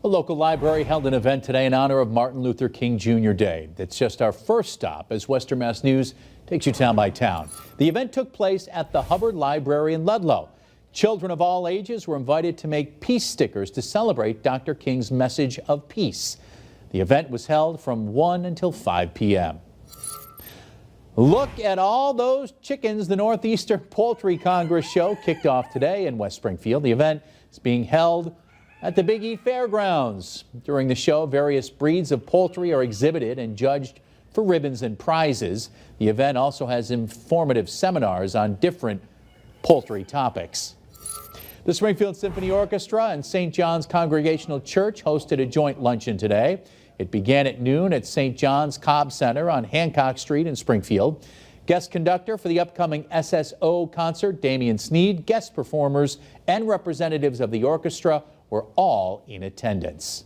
local library held an event today in honor of Martin Luther King Jr. Day. It's just our first stop as Western Mass News takes you town by town. The event took place at the Hubbard Library in Ludlow. Children of all ages were invited to make peace stickers to celebrate Dr. King's message of peace. The event was held from 1 until 5 p.m. Look at all those chickens. The Northeastern Poultry Congress show kicked off today in West Springfield. The event is being held at the Big E Fairgrounds. During the show, various breeds of poultry are exhibited and judged for ribbons and prizes. The event also has informative seminars on different poultry topics. The Springfield Symphony Orchestra and St. John's Congregational Church hosted a joint luncheon today. It began at noon at St. John's Cobb Center on Hancock Street in Springfield. Guest conductor for the upcoming SSO concert, Damian Sneed, guest performers and representatives of the orchestra were all in attendance.